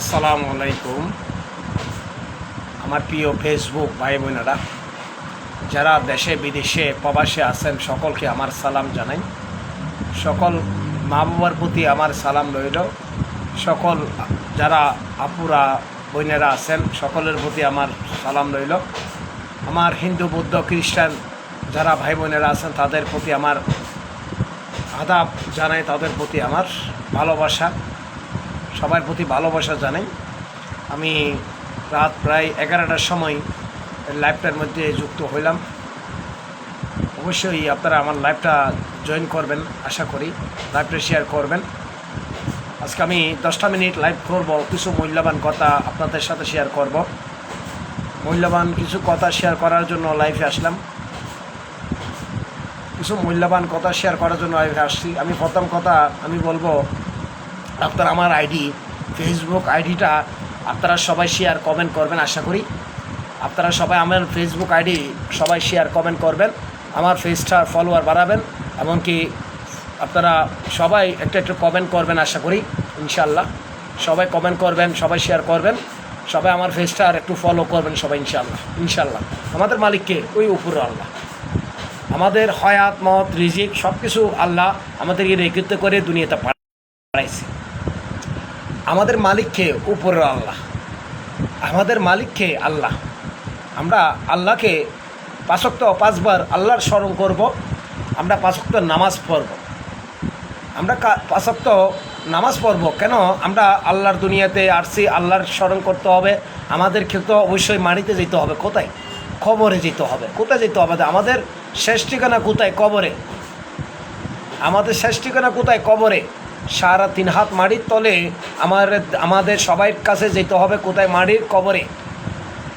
আসসালামু আলাইকুম। আমার প্রিয় ফেসবুক ভাই বোনেরা, যারা দেশে বিদেশে প্রবাসে আছেন, সকলকে আমার সালাম জানাই। সকল মা বাবার প্রতি আমার সালাম রইল। সকল যারা আপুরা বোনেরা আছেন, সকলের প্রতি আমার সালাম রইল। আমার হিন্দু বৌদ্ধ খ্রিস্টান যারা ভাই বোনেরা আছেন, তাদের প্রতি আমার আদাব জানাই, তাদের প্রতি আমার ভালোবাসা, সবার প্রতি ভালোবাসা জানাই। আমি রাত প্রায় 11টার সময় লাইভটার মধ্যে যুক্ত হইলাম। অবশ্যই আপনারা আমার লাইভটা জয়েন করবেন, আশা করি লাইভটা শেয়ার করবেন। আজকে আমি 10টা মিনিট লাইভ করব, কিছু মূল্যবান কথা আপনাদের সাথে শেয়ার করব। মূল্যবান কিছু কথা শেয়ার করার জন্য লাইভে আসলাম। কিছু মূল্যবান কথা শেয়ার করার জন্য লাইভে আসছি। আমি প্রথম কথা আমি বলবো, আপনারা আমার ফেসবুক আইডিটা আপনারা সবাই শেয়ার কমেন্ট করবেন। আশা করি আপনারা সবাই আমার ফেসবুক আইডি সবাই শেয়ার কমেন্ট করবেন, আমার ফেসটা ফলোয়ার বাড়াবেন, এমনকি আপনারা সবাই একটা কমেন্ট করবেন। আশা করি ইনশাল্লাহ সবাই কমেন্ট করবেন, সবাই শেয়ার করবেন, সবাই আমার ফেসটা আর একটু ফলো করবেন সবাই ইনশাল্লাহ। আমাদের মালিককে ওই উপর আল্লাহ, আমাদের হয়াত মত রিজিক সব কিছু আল্লাহ আমাদেরকে রেখিত করে দুনিয়াতে পাঠাইছে। আমাদের মালিককে উপরের আল্লাহ, আমাদের মালিককে আল্লাহ। আমরা আল্লাহকে 5 বার আল্লাহর স্মরণ করব। আমরা 5 ওয়াক্ত নামাজ পড়ব। আমরা 5 ওয়াক্ত নামাজ পড়ব কেন? আমরা আল্লাহর দুনিয়াতে আসছি, আল্লাহর স্মরণ করতে হবে। আমাদেরকে তো অবশ্যই মাটিতে যেতে হবে। কোথায়? কবরে যেতে হবে। কোথায় যেতে হবে? আমাদের শেষ ঠিকানা কোথায়? কবরে। আমাদের শেষ ঠিকানা কোথায়? কবরে। 3.5 হাত মাটির তলে আমাদের সবাই কাছে যেতে হবে। কোথায়? মাটির কবরে।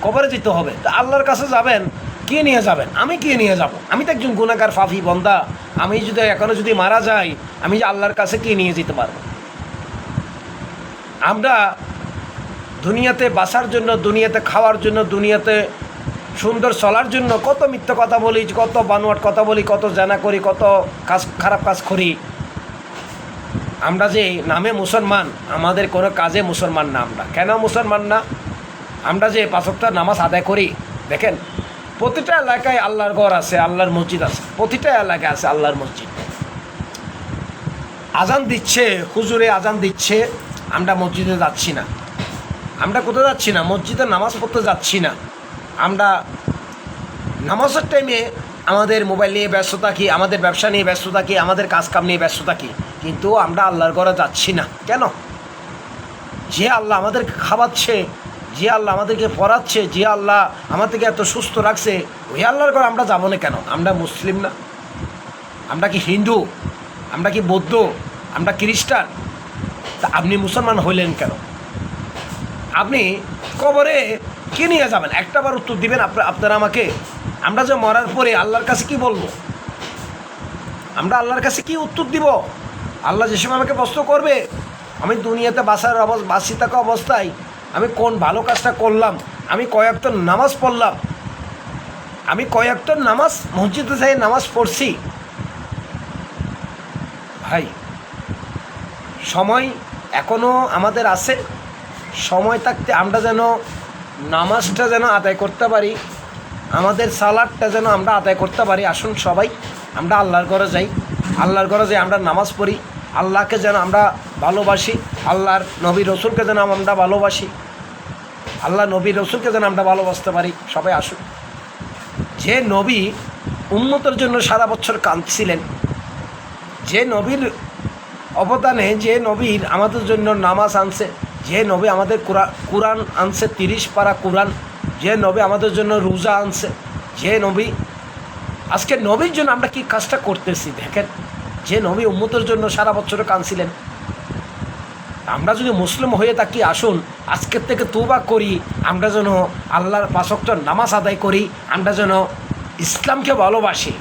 কবরে যেতে হবে। তা আল্লাহর কাছে যাবেন, কে নিয়ে যাবেন? আমি কে নিয়ে যাব? আমি তো একজন গুনাহগার পাপী বান্দা। আমি যদি এখনও যদি মারা যাই, আমি যে আল্লাহর কাছে কে নিয়ে যেতে পারবো? আমরা দুনিয়াতে বাঁচার জন্য, দুনিয়াতে খাওয়ার জন্য, দুনিয়াতে সুন্দর চলার জন্য কত মিথ্যা কথা বলি, কত বানোয়াট কথা বলি, কত জানা করি, কত খারাপ কাজ করি। আমরা যে নামে মুসলমান, আমাদের কোনো কাজে মুসলমান না। আমরা কেন মুসলমান না? আমরা যে 5 ওয়াক্ত নামাজ আদায় করি, দেখেন প্রতিটা এলাকায় আল্লাহর ঘর আছে, আল্লাহর মসজিদ আছে, প্রতিটা এলাকায় আছে আল্লাহর মসজিদ। আজান দিচ্ছে, হুজুরে আজান দিচ্ছে, আমরা মসজিদে যাচ্ছি না। আমরা কোথাও যাচ্ছি না, মসজিদে নামাজ পড়তে যাচ্ছি না। আমরা নামাজের টাইমে আমাদের মোবাইল নিয়ে ব্যস্ত থাকি, আমাদের ব্যবসা নিয়ে ব্যস্ত থাকি, আমাদের কাজকাম নিয়ে ব্যস্ত থাকি, কিন্তু আমরা আল্লাহর ঘরে যাচ্ছি না। কেন? যে আল্লাহ আমাদেরকে খাওয়াচ্ছে, যে আল্লাহ আমাদেরকে পড়াচ্ছে, যে আল্লাহ আমাদেরকে এত সুস্থ রাখছে, ওই আল্লাহর ঘরে আমরা যাবো না কেন? আমরা মুসলিম না? আমরা কি হিন্দু? আমরা কি বৌদ্ধ? আমরা খ্রিস্টান? তা আপনি মুসলমান হইলেন কেন? আপনি কবরে কে নিয়ে যাবেন? একটাবার উত্তর দিবেন আপনারা আমাকে। আমরা যে মরার পরে আল্লাহর কাছে কি বলবো? আমরা আল্লাহর কাছে কি উত্তর দিব? আল্লাহ যে সময় আমাকে প্রশ্ন করবে, আমি দুনিয়াতে বাঁচি থাকা অবস্থায় আমি কোন ভালো কাজটা করলাম, আমি কয়েকটা নামাজ পড়লাম, আমি কয়েকটা নামাজ মসজিদে যাই নামাজ পড়ছি। ভাই, সময় এখনও আমাদের আছে। সময় থাকতে আমরা যেন নামাজটা যেন আদায় করতে পারি, আমাদের সালাদটা যেন আমরা আদায় করতে পারি। আসুন সবাই আমরা আল্লাহর ঘরে যাই, আল্লাহর ঘরে যাই আমরা নামাজ পড়ি, আল্লাহকে যেন আমরা ভালোবাসি, আল্লাহর নবী রসুলকে যেন আমরা ভালোবাসি, আল্লাহ নবী রসুলকে যেন আমরা ভালোবাসতে পারি। সবাই আসুন। যে নবী উম্মতের জন্য সারা বছর কাঁদছিলেন, যে নবীর অবদানে, যে নবীর আমাদের জন্য নামাজ আনছে, যে নবী আমাদের কোরআন আনছে, 30 পারা কোরআন, যে নবী আমাদের জন্য রোজা আনছে, যে নবী, আজকে নবীর জন্য আমরা কি কাজটা করতেছি দেখেন। যে নবী উম্মতের জন্য সারা বছর কাঁদছিলেন। আমরা যদি মুসলিম হয়ে থাকি, আসুন আজকের থেকে তওবা করি, আমরা যেন আল্লাহর 5 ওয়াক্ত নামাজ আদায় করি, আমরা যেন ইসলামকে ভালোবাসি।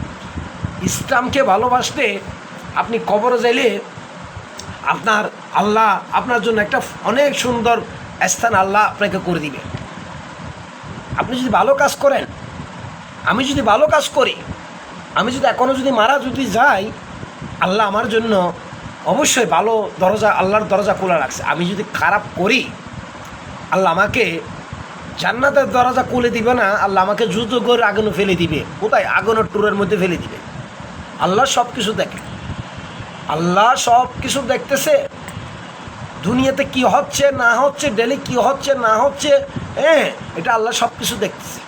ইসলামকে ভালোবাসতে আপনি কবরে যাইলে আপনার আল্লাহ আপনার জন্য একটা অনেক সুন্দর স্থান আল্লাহ আপনাকে করে দিবে। আপনি যদি ভালো কাজ করেন, আমি যদি ভালো কাজ করি, আমি যদি এখনও যদি মারা যদি যাই, আল্লাহ আমার জন্য অবশ্যই ভালো দরজা, আল্লাহর দরজা খোলা রাখছে। আমি যদি খারাপ করি, আল্লাহ আমাকে জান্নাতের দরজা খুলে দিবে না, আল্লাহ আমাকে জুতো করে আগুনে ফেলে দিবে। কোথায়? আগুনের টুরের মধ্যে ফেলে দিবে। আল্লাহ সব কিছু দেখে, আল্লাহ সব কিছু দেখতেছে। দুনিয়াতে কি হচ্ছে না হচ্ছে, ডেলি কি হচ্ছে না হচ্ছে, এটা আল্লাহ সব কিছু দেখতেছে।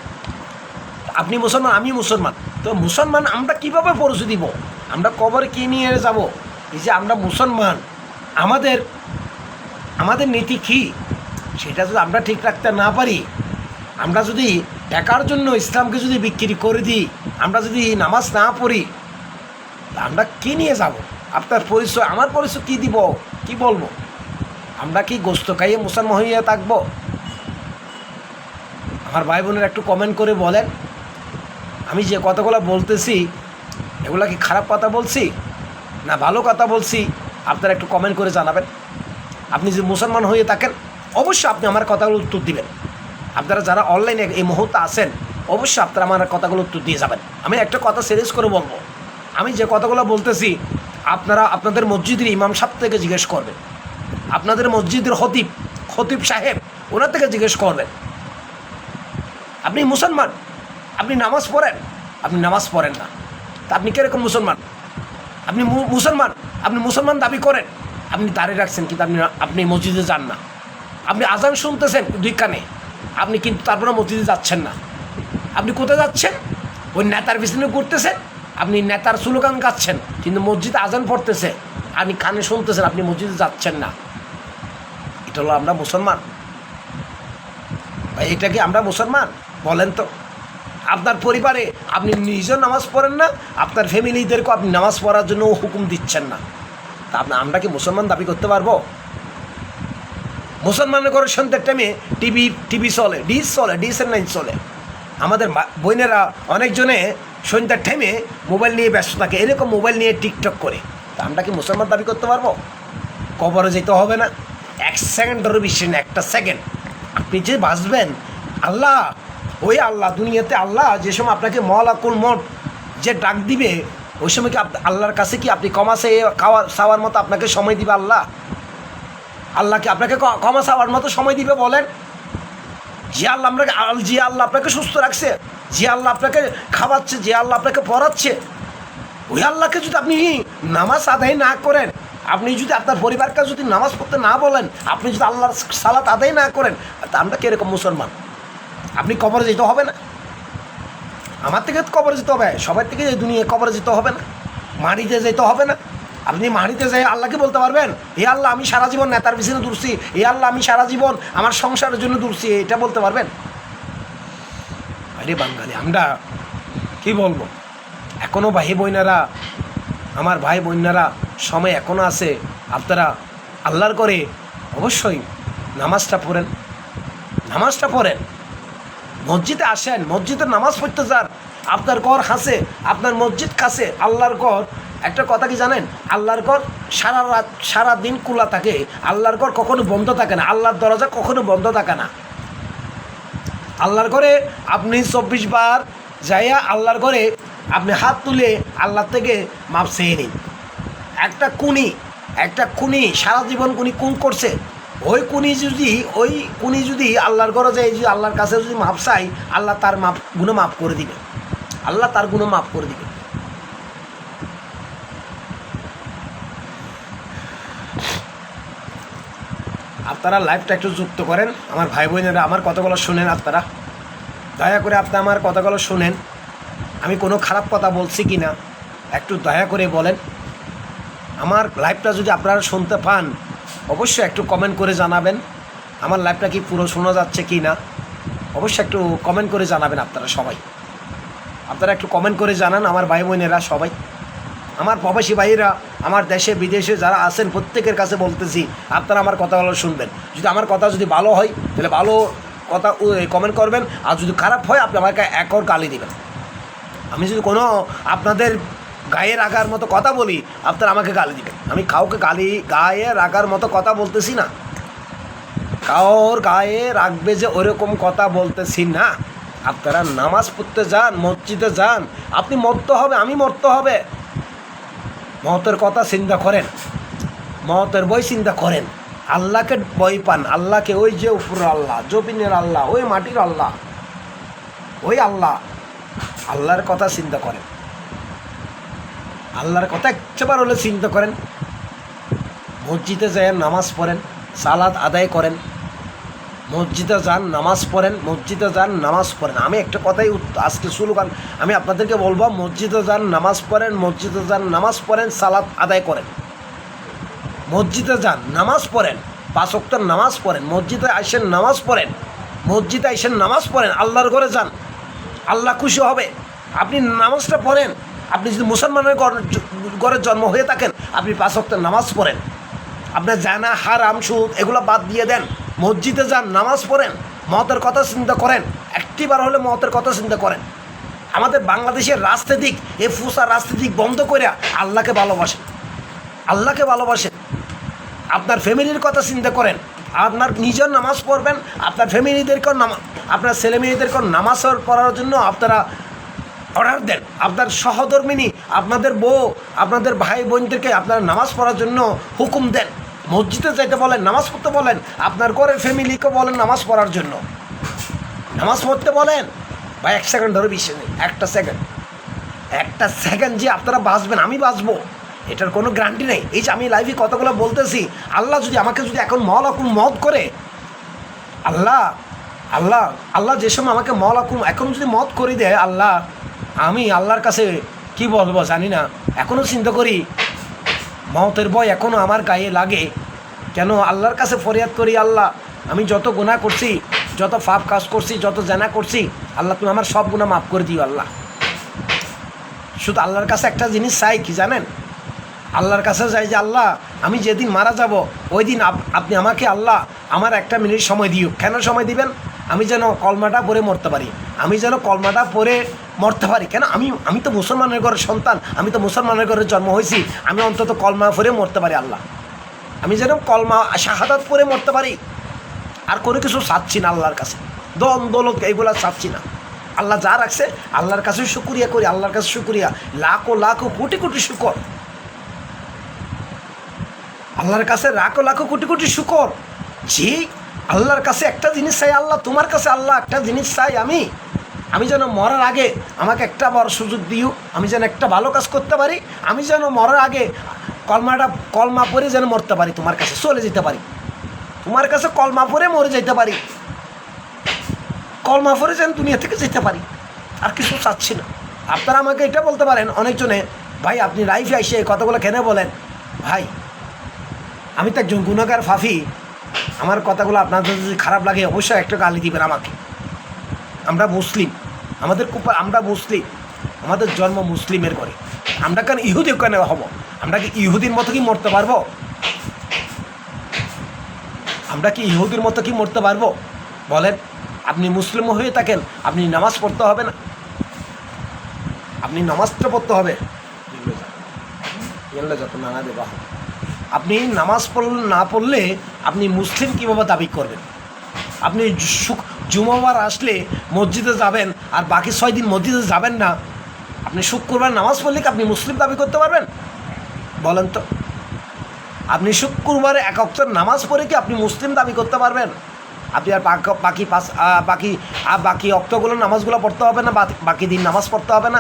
আপনি মুসলমান, আমি মুসলমান, তো মুসলমান আমরা কিভাবে পরিচয় দিব? আমরা কবরে কি নিয়ে যাব? এই যে আমরা মুসলমান, আমাদের নীতি কী, সেটা যদি আমরা ঠিক রাখতে না পারি, আমরা যদি টাকার জন্য ইসলামকে যদি বিক্রি করে দিই, আমরা যদি নামাজ না পড়ি, আমরা কি নিয়ে যাব? আপনার পরিচয়, আমার পরিচয় কী দিব, কি বলবো? আমরা কি গোস্ত খাইয়ে মুসলমান হইয়া থাকবো? আমার ভাই বোনের একটু কমেন্ট করে বলেন, আমি যে কথাগুলো বলতেছি এগুলা কি খারাপ কথা বলছি না ভালো কথা বলছি? আপনারা একটু কমেন্ট করে জানাবেন। আপনি যে মুসলমান হয়ে থাকেন, অবশ্যই আপনি আমার কথাগুলো উত্তর দিবেন। আপনারা যারা অনলাইনে এই মুহূর্তে আছেন, অবশ্যই আপনারা আমার কথাগুলো উত্তর দিয়ে যাবেন। আমি একটা কথা সিরিয়াস করে বলবো, আমি যে কথাগুলো বলতেছি আপনারা আপনাদের মসজিদের ইমাম সাহেব থেকে জিজ্ঞেস করবেন, আপনাদের মসজিদের খতিব সাহেব, ওনার থেকে জিজ্ঞেস করবেন। আপনি মুসলমান, আপনি নামাজ পড়েন, আপনি নামাজ পড়েন না, তা আপনি কীরকম মুসলমান? আপনি মুসলমান, আপনি মুসলমান দাবি করেন, আপনি দাঁড়িয়ে রাখছেন, কিন্তু আপনি মসজিদে যান না। আপনি আজান শুনতেছেন দুই কানে, আপনি কিন্তু তারপরে মসজিদে যাচ্ছেন না। আপনি কোথায় যাচ্ছেন? ওই নেতার পিছনে ঘুরতেছেন, আপনি নেতার স্লোগান গাচ্ছেন, কিন্তু মসজিদে আজান পড়তেছে, আপনি কানে শুনতেছেন, আপনি মসজিদে যাচ্ছেন না। এটা হলো আমরা মুসলমান? ভাই, এটা কি আমরা মুসলমান? বলেন তো। আপনার পরিবারে আপনি নিজেও নামাজ পড়েন না, আপনার ফ্যামিলিদেরকেও আপনি নামাজ পড়ার জন্য হুকুম দিচ্ছেন না, তা আমরা কি মুসলমান দাবি করতে পারবো? মুসলমানের ঘরে সন্ধ্যের টাইমে টিভি চলে, ডিএস9 চলে। আমাদের বোনেরা অনেকজনে সন্ধ্যার টাইমে মোবাইল নিয়ে ব্যস্ত থাকে, এরকম মোবাইল নিয়ে টিকটক করে। তা আমরা কি মুসলমান দাবি করতে পারবো? কবরে যেতে হবে না, 1 সেকেন্ডেরও বেশি না, 1 সেকেন্ড আপনি যে বাঁচবেন, আল্লাহ, ওই আল্লাহ, দুনিয়াতে আল্লাহ যে সময় আপনাকে মলাকুল মউত যে ডাক দিবে, ওই সময় কি আল্লাহর কাছে কি আপনি ক্ষমা চাওয়ার মতো আপনাকে সময় দিবে? আল্লাহ কি আপনাকে ক্ষমা চাওয়ার মতো সময় দিবে? বলেন। যে আল্লাহ আপনাকে সুস্থ রাখছে, যে আল্লাহ আপনাকে খাওয়াচ্ছে, যে আল্লাহ আপনাকে পড়াচ্ছে, ওই আল্লাহকে যদি আপনি নামাজ আদায় না করেন, আপনি যদি আপনার পরিবারকে যদি নামাজ পড়তে না বলেন, আপনি যদি আল্লাহর সালাত আদায় না করেন, তা আমরা কীরকম মুসলমান? আপনি কবরে যেতে হবে না? আমার থেকে কবরে যেতে হবে, সবার থেকে এই দুনিয়ায় কবরে যেতে হবে না, মাটিতে যেতে হবে না। আপনি মাটিতে যাই আল্লাহকে বলতে পারবেন, এ আল্লাহ আমি সারা জীবন নেতার পিছনে দৌড়ছি, এ আল্লাহ আমি সারা জীবন আমার সংসারের জন্য দৌড়ছি, এটা বলতে পারবেন? আরে বাঙালি, আমরা কি বলবো? এখনও আমার ভাই বোনেরা সময় এখনও আছে। আপনারা আল্লাহর করে অবশ্যই নামাজটা পড়েন, মসজিদে আসেন, মসজিদে নামাজ পড়তে যান। আপনার ঘর কাছে, আপনার মসজিদ কাছে, আল্লাহর ঘর। একটা কথা কি জানেন? আল্লাহর ঘর সারা দিন খোলা থাকে, আল্লাহর ঘর কখনো বন্ধ থাকে না, আল্লাহর দরজা কখনো বন্ধ থাকে না। আল্লাহর ঘরে আপনি 24 বার যাইয়া আল্লাহর ঘরে আপনি হাত তুলে আল্লাহ থেকে মাপ চেয়ে নিন। একটা খুনি সারা জীবন খুন করছে, ওই খুনি যদি আল্লাহর ঘরে যায়, যদি আল্লাহর কাছে যদি মাপ চাই, আল্লাহ তার গুণ মাফ করে দিবে, আল্লাহ তার গুণ মাফ করে দিবে। আপনারা লাইভটা একটু যুক্ত করেন, আমার ভাই বোনেরা আমার কথাগুলো শুনেন। আপনারা দয়া করে আমার কথাগুলো শুনেন, আমি কোনো খারাপ কথা বলছি কি না একটু দয়া করে বলেন। আমার লাইভটা যদি আপনারা শুনতে পান, অবশ্যই একটু কমেন্ট করে জানাবেন আমার লাইভটা কি পুরো শোনা যাচ্ছে কি না। অবশ্যই একটু কমেন্ট করে জানাবেন। আপনারা একটু কমেন্ট করে জানান আমার ভাই বোনেরা সবাই, আমার প্রবাসী ভাইয়েরা, আমার দেশে বিদেশে যারা আছেন, প্রত্যেকের কাছে বলতেছি, আপনারা আমার কথাগুলো শুনবেন। যদি আমার কথা যদি ভালো হয় তাহলে ভালো কথা কমেন্ট করবেন, আর যদি খারাপ হয় আপনি আমাকে একর গালি দেবেন। আমি যদি কোনো আপনাদের গায়ে রাখার মতো কথা বলি, আপনারা আমাকে গালি দিবেন। আমি কাউকে গায়ে রাখার মতো কথা বলতেছি না, কাউর গায়ে রাখবে যে ওরকম কথা বলতেছি না। আপনারা নামাজ পড়তে যান, মসজিদে যান। আপনি মরতে হবে, আমি মরতে হবে, মওতের কথা চিন্তা করেন, মওতের বই চিন্তা করেন। আল্লাহকে ভয় পান, আল্লাহকে, ওই যে উপর আল্লাহ, জমিনের আল্লাহ, ওই মাটির আল্লাহ, ওই আল্লাহ, আল্লাহর কথা চিন্তা করেন। আল্লাহর কথা একবার হলে চিন্তা করেন। মসজিদে যায় নামাজ পড়েন, সালাত আদায় করেন, মসজিদে যান নামাজ পড়েন, মসজিদে যান নামাজ পড়েন। আমি একটা কথাই আজকে স্লোগান আমি আপনাদেরকে বলবো, মসজিদে যান নামাজ পড়েন, মসজিদে যান নামাজ পড়েন, সালাত আদায় করেন। মসজিদে যান নামাজ পড়েন, 5 ওয়াক্ত নামাজ পড়েন, মসজিদে আসেন নামাজ পড়েন, মসজিদে আসেন নামাজ পড়েন, আল্লাহর ঘরে যান, আল্লাহ খুশি হবে। আপনি নামাজটা পড়েন। আপনি যদি মুসলমানের ঘরে জন্ম হয়ে থাকেন, আপনি 5 ওয়াক্ত নামাজ পড়েন। আপনার জানা, হারাম, সুদ এগুলো বাদ দিয়ে দেন, মসজিদে যান নামাজ পড়েন, মতের কথা চিন্তা করেন, একটিবার হলে মতের কথা চিন্তা করেন। আমাদের বাংলাদেশের রাজনীতিক, এই ফুসা রাজনীতিক বন্ধ করে আল্লাহকে ভালোবাসেন, আল্লাহকে ভালোবাসেন। আপনার ফ্যামিলির কথা চিন্তা করেন, আপনার নিজের নামাজ পড়বেন, আপনার ফ্যামিলিদেরকেও আপনার ছেলে মেয়েদেরকেও নামাজ পড়ার জন্য আপনারা অর্ডার দেন। আপনার সহধর্মিনী, আপনাদের বউ, আপনাদের ভাই বোনদেরকে আপনারা নামাজ পড়ার জন্য হুকুম দেন। মসজিদে যাইতে বলেন, নামাজ পড়তে বলেন, আপনার ঘরের ফ্যামিলিকে বলেন নামাজ পড়ার জন্য, নামাজ পড়তে বলেন। বা 1 সেকেন্ড ধরে বিশ্বাস নেই, একটা সেকেন্ড যে আপনারা বাঁচবেন, আমি বাঁচবো, এটার কোনো গ্যারান্টি নেই। এই যে আমি লাইভে কথাগুলো বলতেছি, আল্লাহ যদি আমাকে যদি এখন মত করে, আল্লাহ যে সময় আমাকে এখন যদি মত করে দেয় আল্লাহ, আমি আল্লাহর কাছে কি বলবো জানি না। এখনও চিন্তা করি, মতের ভয় এখনও আমার গায়ে লাগে। কেন আল্লাহর কাছে ফরিয়াদ করি, আল্লাহ আমি যত গুনাহ করছি, যত পাপ কাজ করছি, যত জানা করছি, আল্লাহ তুমি আমার সব গুনাহ মাফ করে দিও আল্লাহ। শুধু আল্লাহর কাছে একটা জিনিস চাই, কি জানেন? আল্লাহর কাছে চাই যে আল্লাহ আমি যেদিন মারা যাব ওই দিন আপনি আমাকে আল্লাহ আমার 1 মিনিট সময় দিও। কেন সময় দিবেন? আমি যেন কলমাটা পড়ে মরতে পারি, আমি যেন কলমাটা পড়ে মরতে পারি। কেন? আমি তো মুসলমানের ঘরের সন্তান, আমি তো মুসলমানের ঘরে জন্ম হয়েছি, আমি অন্তত কলমা পড়ে মরতে পারি আল্লাহ। আমি যেন কলমা শাহাদাত পড়ে মরতে পারি। আর কোনো কিছু চাচ্ছি না আল্লাহর কাছে, দন দৌলত এইগুলো চাচ্ছি না। আল্লাহ যা রাখছে আল্লাহর কাছে শুকরিয়া করি, আল্লাহর কাছে শুকরিয়া, লাখো লাখো কোটি কোটি শুকর আল্লাহর কাছে, লাখো লাখো কোটি কোটি শুকর। যে আল্লাহর কাছে একটা জিনিস চাই, আল্লাহ তোমার কাছে আল্লাহ একটা জিনিস চাই, আমি যেন মরার আগে আমাকে একটা বড় সুযোগ দিও, আমি যেন একটা ভালো কাজ করতে পারি, আমি যেন মরার আগে কলমা পড়ে যেন মরতে পারি, তোমার কাছে চলে যেতে পারি, তোমার কাছে কলমা পড়ে মরে যেতে পারি, কলমা পড়ে যেন দুনিয়া থেকে যেতে পারি। আর কিছু চাচ্ছি না। আপনারা আমাকে এটা বলতে পারেন অনেকজনে, ভাই আপনি লাইফে এসে এই কথাগুলো কেন বলেন? ভাই আমি তো একজন গুনাহগার ফাফি, আমার কথাগুলো আপনাদের যদি খারাপ লাগে অবশ্যই একটা গালি দিবেন আমাকে। আমরা মুসলিম, আমরা মুসলিম, আমাদের জন্ম মুসলিমের ঘরে। আমরা কেন ইহুদি কেন হব? আমরা কি ইহুদির মতো কি মরতে পারবো? আমরা কি ইহুদির মতো কি মরতে পারবো বলেন? আপনি মুসলিম হয়ে থাকেন, আপনি নামাজ পড়তে হবে না? আপনি নামাজটা পড়তে হবে, আপনি নামাজ না পড়লে আপনি মুসলিম কীভাবে দাবি করবেন? আপনি জুমাবার আসলে মসজিদে যাবেন আর বাকি 6 দিন মসজিদে যাবেন না, আপনি শুক্রবার নামাজ পড়লে কি আপনি মুসলিম দাবি করতে পারবেন? বলেন তো। আপনি শুক্রবারে 1 ওয়াক্ত নামাজ পড়ে কি আপনি মুসলিম দাবি করতে পারবেন? আপনি আর বাকি অক্তগুলো নামাজগুলো পড়তে হবে না, বাকি দিন নামাজ পড়তে হবে না?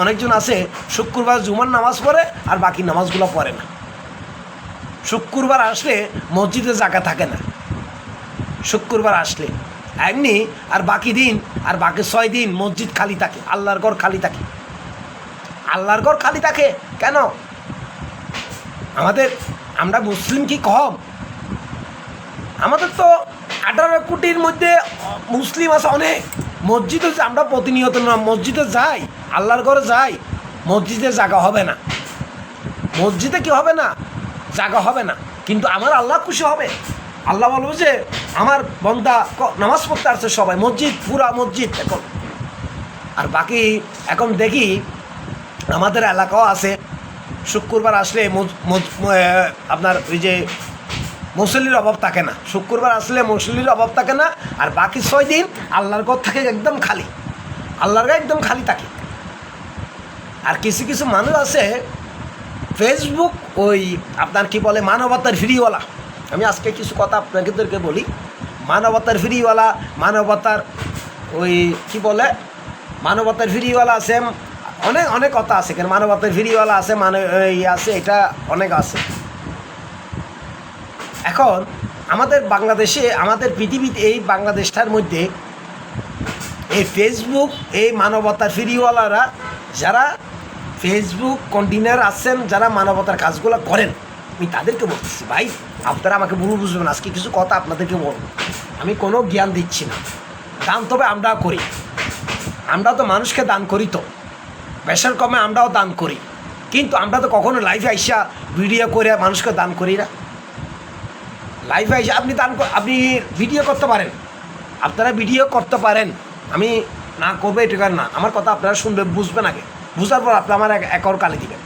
অনেকজন আছে শুক্রবার জুমার নামাজ পড়ে আর বাকি নামাজগুলো পড়ে না। শুক্রবার আসলে মসজিদে জায়গা থাকে না, শুক্রবার আসলে এমনি, আর বাকি 6 দিন মসজিদ খালি থাকে, আল্লাহর ঘর খালি থাকে। আল্লাহর ঘর খালি থাকে কেন? আমরা মুসলিম কি কম? আমাদের তো 18 কোটির মধ্যে মুসলিম আছে অনেক। মসজিদে আমরা প্রতিনিয়ত মসজিদে যাই, আল্লাহর ঘরে যাই, মসজিদে জায়গা হবে না, মসজিদে কি হবে না? জায়গা হবে না। কিন্তু আমার আল্লাহ খুশি হবে। আল্লাহ বলবো যে আমার বন্দা নামাজ পড়তে আসছে সবাই, মসজিদ পুরা মসজিদ এখন। আর বাকি এখন দেখি আমাদের এলাকাও আছে, শুক্রবার আসলে আপনার ওই যে মুসল্লির অভাব থাকে না, শুক্রবার আসলে মুসল্লির অভাব থাকে না। আর বাকি 6 দিন আল্লাহর ঘর থাকে একদম খালি, আল্লাহর ঘর একদম খালি থাকে। আর কিছু কিছু মানুষ আছে ফেসবুক ওই আপনার কি বলে মানবতার ফ্রিওয়ালা, আমি আজকে কিছু কথা আপনাদেরকে বলি। মানবতার ফ্রিওয়ালা, মানবতার ওই কি বলে, মানবতার ফ্রিওয়ালা আছে, অনেক অনেক কথা আছে, কেন মানবতার ফ্রিওয়ালা আছে, আছে, এটা অনেক আছে। এখন আমাদের বাংলাদেশে, আমাদের পৃথিবীতে, এই বাংলাদেশটার মধ্যে এই ফেসবুক, এই মানবতার ফ্রিওয়ালারা যারা ফেসবুক কন্টিনিউর আছেন, যারা মানবতার কাজগুলো করেন, আমি তাদেরকে বলতেছি, ভাই আপনারা আমাকে বুঝবেন, আজকে কিছু কথা আপনাদেরকে বলব। আমি কোনো জ্ঞান দিচ্ছি না। দান তবে আমরা করি, আমরা তো মানুষকে দান করি, তো প্রেশার কমে আমরাও দান করি, কিন্তু আমরা তো কখনো লাইভে আইসা ভিডিও করে মানুষকে দান করি না। লাইভে আইসা আপনি আপনি ভিডিও করতে পারেন, আপনারা ভিডিও করতে পারেন, আমি না করবো এটা না, আমার কথা আপনারা শুনবে, বুঝবেন, আগে বুঝার পর আপনি আমার অ্যাকাউন্ট কালি দিবেন।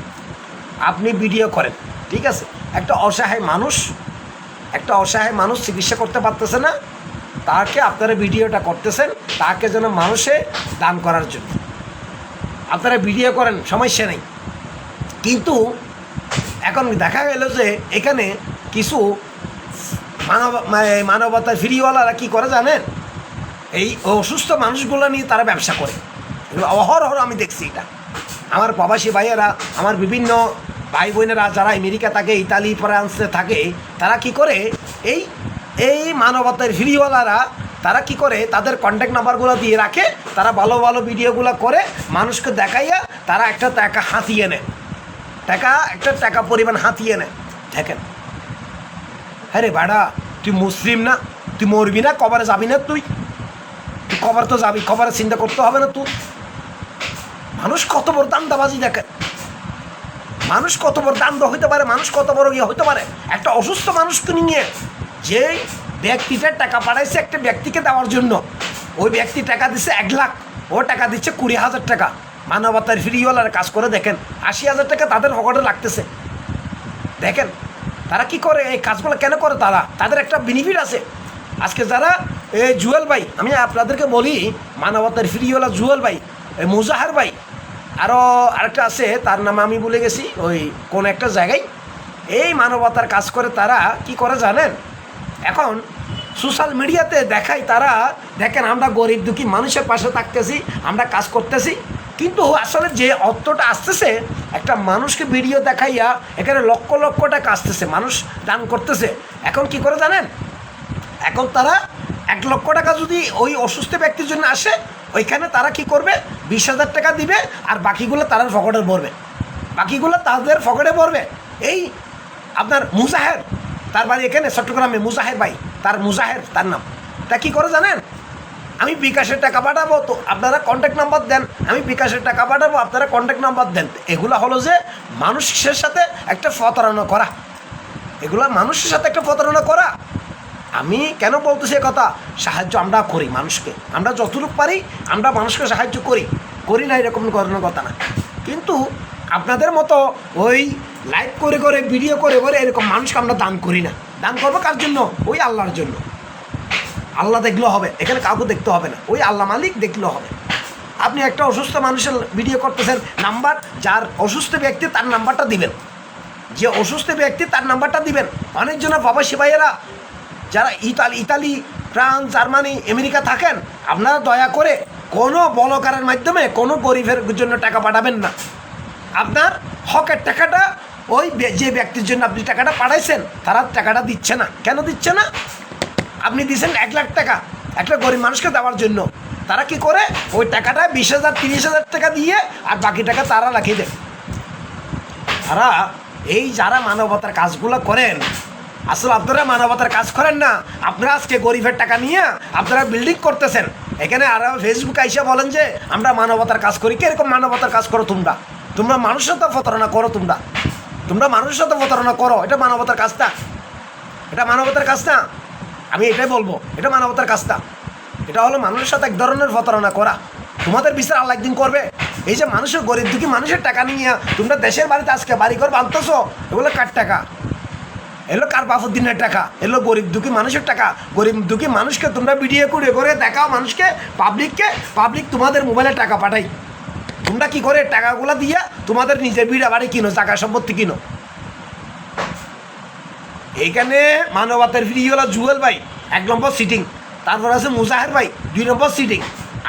আপনি ভিডিও করেন, ঠিক আছে, একটা অসহায় মানুষ চিকিৎসা করতে পারতেছে না, তাকে আপনারা ভিডিওটা করতেছেন, তাকে যেন মানুষে দান করার জন্য আপনারা ভিডিও করেন, সমস্যা নেই। কিন্তু এখন দেখা গেল যে এখানে কিছু মানবতার ফ্রিওয়ালারা কী করে জানেন, এই অসুস্থ মানুষগুলো নিয়ে তারা ব্যবসা করে। অহরহ আমি দেখছি এটা। আমার প্রবাসী ভাইয়েরা, আমার বিভিন্ন ভাই বোনেরা যারা আমেরিকা থাকে, ইতালি, ফ্রান্সে থাকে, তারা কি করে, এই মানবতার ফ্রিওয়ালারা তারা কি করে, তাদের কন্ট্যাক্ট নাম্বারগুলো দিয়ে রাখে, তারা ভালো ভালো ভিডিওগুলো করে মানুষকে দেখাইয়া তারা একটা টাকা হাতিয়ে নেয়, একটা টাকা পরিমাণ হাতিয়ে নেয়। দেখেন, হ্যাঁ রে বাড়া, তুই মুসলিম না, তুই মরবি না, কবরে যাবি না, তুই কবর তো যাবি, কবরে চিন্তা করতে হবে না তুই। মানুষ কত বড় দান্দাবাজি, দেখেন মানুষ কত বড় দান্দা হইতে পারে, মানুষ কত বড় ইয়ে হইতে পারে। একটা অসুস্থ মানুষকে নিয়ে যে ব্যক্তিটা টাকা পাঠাইছে একটা ব্যক্তিকে দেওয়ার জন্য, ওই ব্যক্তি টাকা দিচ্ছে 1 লাখ, ও টাকা দিচ্ছে 20,000 টাকা। মানবতার ফ্রিওয়ালার কাজ করে দেখেন, 80,000 টাকা তাদের পকেটে লাগতেছে। দেখেন তারা কি করে, এই কাজগুলো কেন করে, তাদের একটা বেনিফিট আছে। আজকে যারা এই জুয়েল ভাই, আমি আপনাদেরকে বলি, মানবতার ফ্রিওয়ালা জুয়েল ভাই, এই মুজাহার ভাই, আরও আরেকটা আছে, তার নাম আমি ভুলে গেছি, ওই কোন একটা জায়গায় এই মানবতার কাজ করে। তারা কি করে জানেন, এখন সোশ্যাল মিডিয়াতে দেখায়, তারা দেখেন আমরা গরিব দুঃখী মানুষের পাশে থাকতেছি, আমরা কাজ করতেছি, কিন্তু আসলে যে অর্থটা আসতেছে, একটা মানুষকে ভিডিও দেখাইয়া এখানে লক্ষ লক্ষ টাকা আসতেছে, মানুষ দান করতেছে। এখন কি করে জানেন, এখন তারা 1 লক্ষ টাকা যদি ওই অসুস্থ ব্যক্তির জন্য আসে, ওইখানে তারা কি করবে, 20,000 টাকা দিবে, আর বাকিগুলো তাদের পকেটে ভরবে। এই আপনার মুজাহের, তার বাড়ি এখানে চট্টগ্রামে, মুজাহের ভাই, তার নাম, তা কী করে জানেন, আমি বিকাশের টাকা পাঠাবো, তো আপনারা কন্ট্যাক্ট নাম্বার দেন, আমি বিকাশের টাকা পাঠাবো, আপনারা কন্ট্যাক্ট নাম্বার দেন। এগুলো হলো যে মানুষের সাথে একটা প্রতারণা করা। আমি কেন বলতেছি কথা, সাহায্য আমরা করি মানুষকে, আমরা যতটুকু পারি আমরা মানুষকে সাহায্য করি না, এরকম করানোর কথা না। কিন্তু আপনাদের মতো ওই লাইভ করে ভিডিও করে এরকম মানুষকে আমরা দান করি না। দান করবো কার জন্য, ওই আল্লাহর জন্য। আল্লাহ দেখলেও হবে, এখানে কাউকে দেখতে হবে না, ওই আল্লাহ মালিক দেখলেও হবে। আপনি একটা অসুস্থ মানুষের ভিডিও করতেছেন, নাম্বার, যার অসুস্থ ব্যক্তি তার নাম্বারটা দিবেন, যে অসুস্থ ব্যক্তি তার নাম্বারটা দিবেন। অনেকজনের প্রবাসী ভাইয়েরা যারা ইতালি, ফ্রান্স, জার্মানি, আমেরিকা থাকেন, আপনারা দয়া করে কোনো ব্লগারের মাধ্যমে কোনো গরিবের জন্য টাকা পাঠাবেন না। আপনার হকের টাকাটা ওই যে ব্যক্তির জন্য আপনি টাকাটা পাঠাইছেন, তারা টাকাটা দিচ্ছে না। কেন দিচ্ছে না? আপনি দিয়েছেন 1 লাখ টাকা একটা গরিব মানুষকে দেওয়ার জন্য, তারা কি করে, ওই টাকাটা 20,000 30,000 টাকা দিয়ে আর বাকি টাকা তারা রাখিয়ে দেয়। তারা এই যারা মানবতার কাজগুলো করেন, আসলে আপনারা মানবতার কাজ করেন না, আপনারা আজকে গরিবের টাকা নিয়ে আপনারা বিল্ডিং করতেছেন। এখানে আর ফেসবুক আইসা বলেন যে আমরা মানবতার কাজ করি। কিরকম মানবতার কাজ করো তোমরা মানুষের সাথে প্রতারণা করো, তোমরা মানুষের সাথে প্রতারণা করো। এটা মানবতার কাজ না, আমি এটাই বলবো, এটা মানবতার কাজ না। এটা হলো মানুষের সাথে এক ধরনের প্রতারণা করা। তোমাদের বিচার আল্লাহ একদিন করবে। এই যে মানুষের গরিব দুঃখী মানুষের টাকা নিয়ে তোমরা দেশের বাড়িতে আজকে বাড়িঘর বাঁধতেছো, এগুলো কার টাকা? এলো কার বাফুদ্দিনের টাকা? এলো গরিব দুঃখী মানুষের টাকা। গরিব দুঃখী মানুষকে তোমরা ভিডিও করে দেখাও মানুষকে, পাবলিক তোমাদের মোবাইলে টাকা পাঠাই। তোমরা কি করে টাকাগুলো দিয়া তোমাদের নিজের বিড়া বাড়ি কিনো, টাকা সম্পত্তি কিনো। এইখানে মানবতার ফিরিওয়ালা জুয়েল ভাই 1 নম্বর সিটিং, তারপর আছে মুজাহের ভাই 2 নম্বর সিটিং,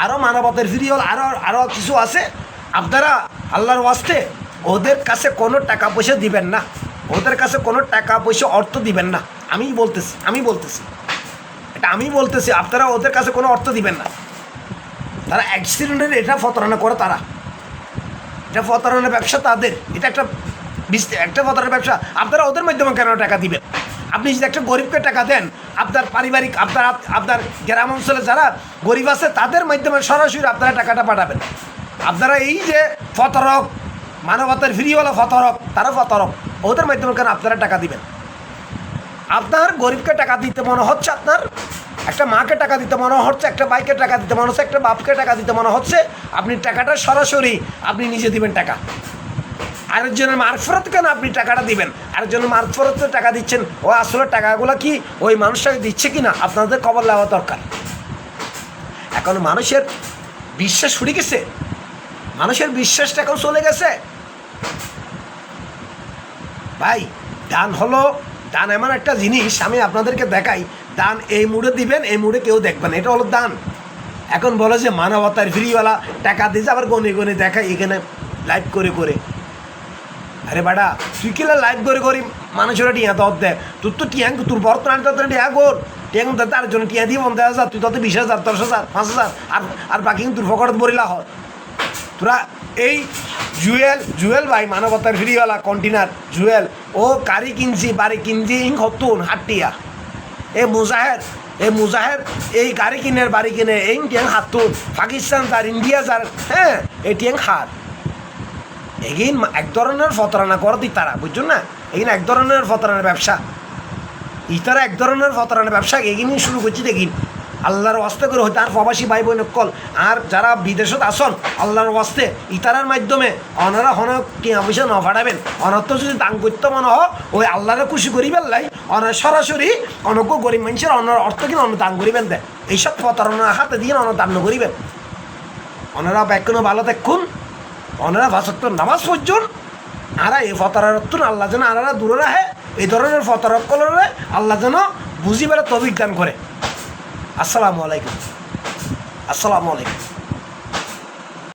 আরও মানবতার ফিরিওয়ালা আরও কিছু আছে। আপনারা আল্লাহর ওয়াস্তে ওদের কাছে কোনো টাকা পয়সা দিবেন না, ওদের কাছে কোনো টাকা পয়সা অর্থ দিবেন না। আমি বলতেছি এটা আমি বলতেছি, আপনারা ওদের কাছে কোনো অর্থ দিবেন না। তারা অ্যাক্সিডেন্টের এটা প্রতারণা করে, তারা এটা প্রতারণার ব্যবসা তাদের, এটা একটা প্রতারণার ব্যবসা। আপনারা ওদের মাধ্যমে কেন টাকা দিবেন? আপনি যদি একটা গরিবকে টাকা দেন, আপনার পারিবারিক আপনার গ্রাম অঞ্চলে যারা গরিব আছে তাদের মাধ্যমে সরাসরি আপনারা টাকাটা পাঠাবেন। আপনারা এই যে প্রতারক, মানবতার ফিরিওয়ালা প্রতারক, তারা প্রতারক, ওদের মাধ্যমে কেন আপনারা টাকা দিবেন? আপনার গরিবকে টাকা দিতে মনে হচ্ছে, আপনার একটা মাকে টাকা দিতে মনে হচ্ছে, একটা ভাইকে টাকা দিতে মনে হচ্ছে, একটা বাপকে টাকা দিতে মনে হচ্ছে, আপনি টাকাটা সরাসরি আপনি নিজে দিবেন টাকা। আরেকজনের মারফত কেন আপনি টাকাটা দিবেন? আরেকজনের মারফত টাকা দিচ্ছেন, ও আসলে টাকাগুলো কি ওই মানুষটাকে দিচ্ছে কি না আপনাদের খবর নেওয়া দরকার। এখন মানুষের বিশ্বাস উঠে গেছে, মানুষের বিশ্বাসটা এখন চলে গেছে ভাই। দান এমন একটা জিনিস, আমি আপনাদেরকে দেখাই। দান এই মুডে দিবেন, এই মুডে কেউ দেখবেন, এটা হলো দান। এখন বলে যে মানবতার ফ্রিওয়ালা টাকা দিয়েছে, আবার গনে দেখায় এখানে লাইভ করে। আরে বাড়া, তুই কিলা লাইভ করে মানুষেরা টিয়া দর দেয়, তো টিয়াং তোর বর্তমান টিয়া গোর টিয়াং তার জন্য টিয়া দিয়ে 50,000, তুই তত 20,000, 10,000, 5,000, আর বাকি তোর ফকরত বরিলা হয়। তোরা এই জুয়েল ভাই মানবতার ফ্রিওয়ালা কন্টেনার জুয়েল, ও গাড়ি কিনছি, বাড়ি কিনছি, হতুন হাটটিয়া। এই মুজাহের এই গাড়ি কিনের, বাড়ি কিনে, এই টিয়াং হাতুন, পাকিস্তান যার, ইন্ডিয়া যার, হ্যাঁ, এই টিয়াং হাত। এগিন এক ধরনের প্রতারণা করতি তারা, বুঝছো না? এগিন এক ধরনের প্রতারণার ব্যবসা, ইতারা এক ধরনের প্রতারণার ব্যবসা এগিনই শুরু করছি। দেখিন আল্লাহর ওয়াস্তে করে হইতে, আর প্রবাসী ভাই বোন কল, আর যারা বিদেশত আসন আল্লাহর ওয়াস্তে ইতারার মাধ্যমে অনারা হনক টিয়া পয়সা ন ফাটাবেন। অনর্থ যদি দান করতে মনে হয়, ওই আল্লাহরে খুশি করিবেন লাই, অনার সরাসরি অনজ্ঞ গরিব মানুষের অনার অর্থ কিনা অন্য দান করিবেন দেয়। এইসব প্রতারণা হাতে দিয়ে অন্য দান করিবেন। ওনারা ব্যাকুণ ভালো দেখুন, ওনারা ভাষাত্তর নামাজ পড়ছুন, আরা এই ফতারত্তুন আল্লাহ যেন আনারা দূরে রাখে। এই ধরনের ফতারক করলে আল্লাহ যেন বুঝিবার তৌফিক দান করে। আসসালামু আলাইকুম।